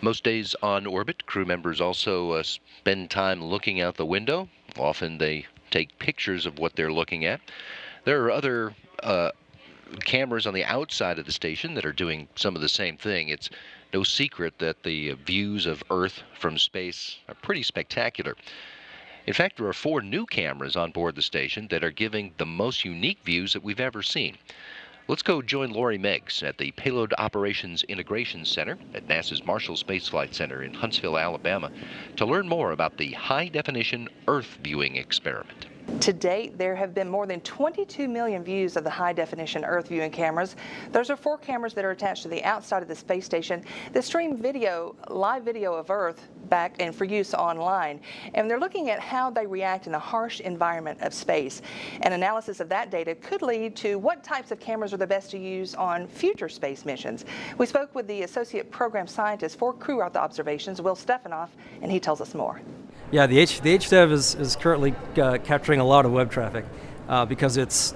Most days on orbit, crew members also spend time looking out the window. Often they take pictures of what they're looking at. There are other cameras on the outside of the station that are doing some of the same thing. It's no secret that the views of Earth from space are pretty spectacular. In fact, there are 4 new cameras on board the station that are giving the most unique views that we've ever seen. Let's go join Lori Meggs at the Payload Operations Integration Center at NASA's Marshall Space Flight Center in Huntsville, Alabama, to learn more about the high-definition Earth viewing experiment. To date, there have been more than 22 million views of the high-definition Earth viewing cameras. Those are 4 cameras that are attached to the outside of the space station that stream live video of Earth back and for use online. And they're looking at how they react in a harsh environment of space. An analysis of that data could lead to what types of cameras are the best to use on future space missions. We spoke with the Associate Program Scientist for Crew Earth Observations, Will Stefanov, and he tells us more. Yeah, the HDEV is currently capturing a lot of web traffic because it's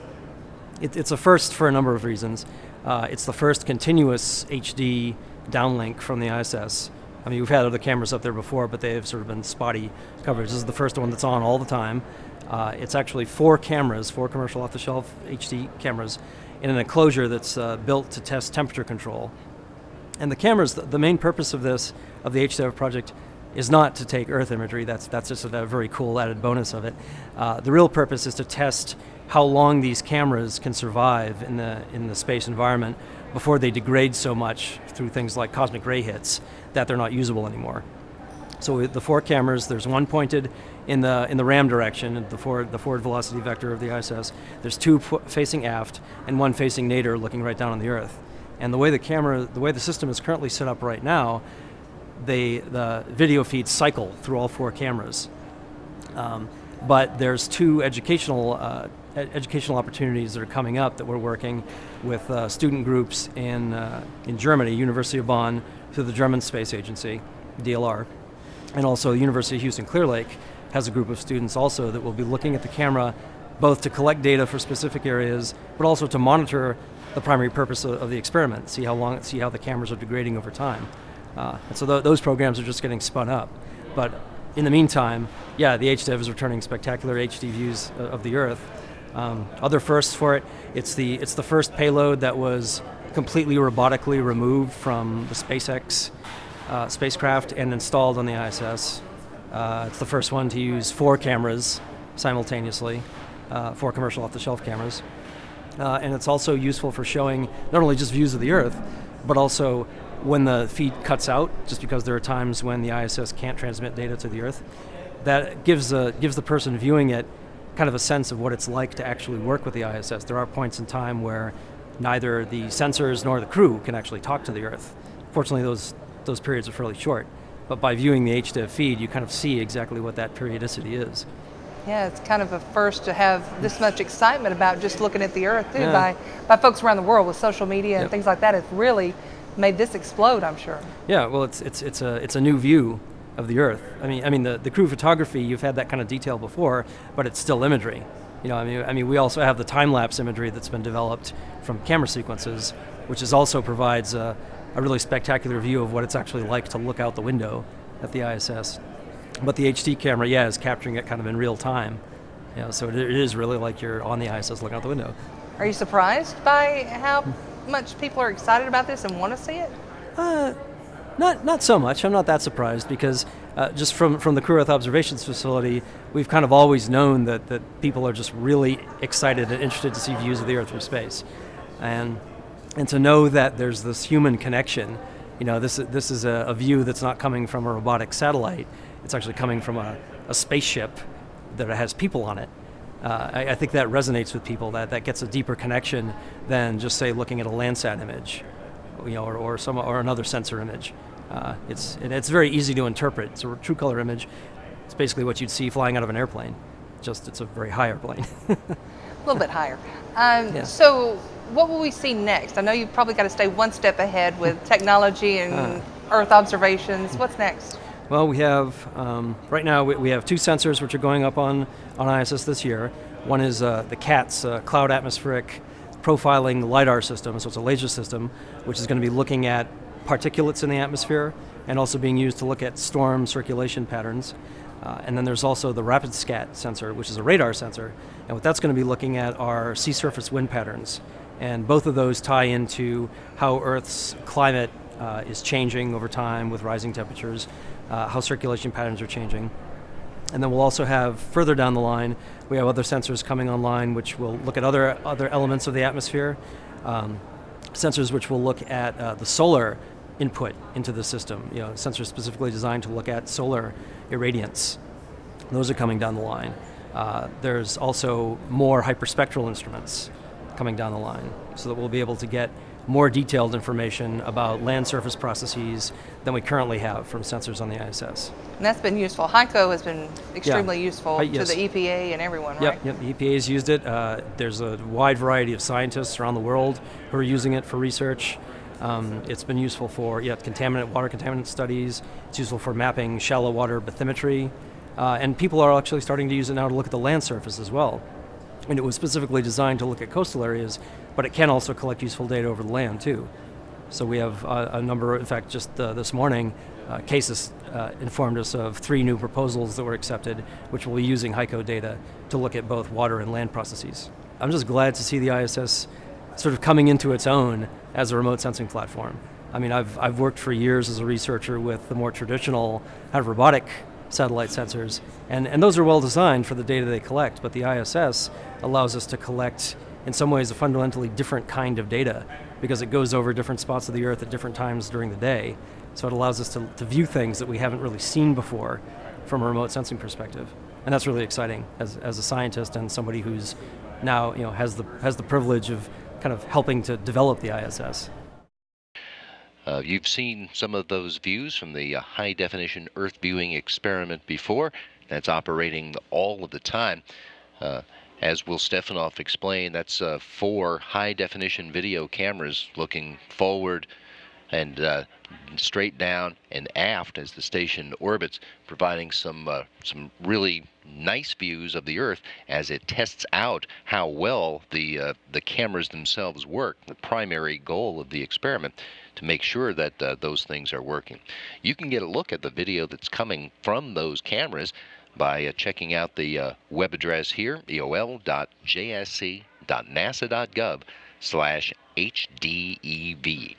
a first for a number of reasons. It's the first continuous HD downlink from the ISS. I mean, we've had other cameras up there before, but they have sort of been spotty coverage. This is the first one that's on all the time. It's actually 4 cameras, 4 commercial off-the-shelf HD cameras in an enclosure that's built to test temperature control. And the cameras, the main purpose of the HDEV project is not to take Earth imagery. That's just a very cool added bonus of it. The real purpose is to test how long these cameras can survive in the space environment before they degrade so much through things like cosmic ray hits that they're not usable anymore. So with the 4 cameras, there's one pointed in the RAM direction, the forward velocity vector of the ISS. There's 2 facing aft and 1 facing nadir, looking right down on the Earth. And the way the system is currently set up right now, the video feeds cycle through all 4 cameras. But there's 2 educational opportunities that are coming up that we're working with student groups in Germany, University of Bonn, through the German Space Agency, DLR, and also the University of Houston Clear Lake has a group of students also that will be looking at the camera both to collect data for specific areas, but also to monitor the primary purpose of the experiment, see how the cameras are degrading over time. And so those programs are just getting spun up. But in the meantime, yeah, the HDEV is returning spectacular HD views of the Earth. Other firsts for it, it's the first payload that was completely robotically removed from the SpaceX spacecraft and installed on the ISS. It's the first one to use 4 cameras simultaneously, 4 commercial off-the-shelf cameras. And it's also useful for showing not only just views of the Earth, but also when the feed cuts out, just because there are times when the ISS can't transmit data to the Earth, that gives the person viewing it kind of a sense of what it's like to actually work with the ISS. There are points in time where neither the sensors nor the crew can actually talk to the Earth. Fortunately, those periods are fairly short, but by viewing the HDEV feed, you kind of see exactly what that periodicity is. Yeah, it's kind of a first to have this much excitement about just looking at the Earth too, by folks around the world with social media and things like that. It's really made this explode, I'm sure. Yeah, well, it's a new view of the Earth. I mean the crew photography, you've had that kind of detail before, but it's still imagery. I mean we also have the time-lapse imagery that's been developed from camera sequences, which also provides a really spectacular view of what it's actually like to look out the window at the ISS. But the HD camera, is capturing it kind of in real time. So it is really like you're on the ISS looking out the window. Are you surprised by how much people are excited about this and want to see it? Not so much. I'm not that surprised because just from the Crew Earth Observations Facility, we've kind of always known that people are just really excited and interested to see views of the Earth from space. And to know that there's this human connection, this is a view that's not coming from a robotic satellite. It's actually coming from a spaceship that has people on it. I think that resonates with people, that gets a deeper connection than just, say, looking at a Landsat image, or another sensor image. It's very easy to interpret. It's a true color image. It's basically what you'd see flying out of an airplane, just it's a very high airplane. A little bit higher. So what will we see next? I know you've probably got to stay one step ahead with technology and Earth observations. What's next? Well, we have, right now we have 2 sensors which are going up on ISS this year. One is the CATS, Cloud Atmospheric Profiling LiDAR system, so it's a laser system, which is going to be looking at particulates in the atmosphere, and also being used to look at storm circulation patterns. And then there's also the rapid scat sensor, which is a radar sensor. And what that's going to be looking at are sea surface wind patterns. And both of those tie into how Earth's climate is changing over time with rising temperatures, how circulation patterns are changing. And then we'll also have, further down the line, we have other sensors coming online which will look at other elements of the atmosphere. Sensors which will look at the solar input into the system, sensors specifically designed to look at solar irradiance. Those are coming down the line. There's also more hyperspectral instruments coming down the line, so that we'll be able to get more detailed information about land surface processes than we currently have from sensors on the ISS. And that's been useful. HICO has been extremely useful Yes. to the EPA and everyone, right? Yep, the EPA has used it. There's a wide variety of scientists around the world who are using it for research. It's been useful for water contaminant studies. It's useful for mapping shallow water bathymetry. And people are actually starting to use it now to look at the land surface as well. And it was specifically designed to look at coastal areas, but it can also collect useful data over the land too. So we have a number, in fact, just this morning, Cases informed us of 3 new proposals that were accepted, which will be using HICO data to look at both water and land processes. I'm just glad to see the ISS sort of coming into its own as a remote sensing platform. I mean, I've worked for years as a researcher with the more traditional kind of robotic satellite sensors, and those are well designed for the data they collect, but the ISS allows us to collect, in some ways, a fundamentally different kind of data because it goes over different spots of the Earth at different times during the day. So it allows us to view things that we haven't really seen before from a remote sensing perspective. And that's really exciting as a scientist and somebody who's now has the privilege of kind of helping to develop the ISS. You've seen some of those views from the high-definition Earth viewing experiment before. That's operating all of the time. As will Stefanov explain, that's 4 high-definition video cameras looking forward and straight down and aft as the station orbits, providing some really nice views of the Earth as it tests out how well the cameras themselves work. The primary goal of the experiment to make sure that those things are working. You can get a look at the video that's coming from those cameras by checking out the web address here, eol.jsc.nasa.gov/HDEV.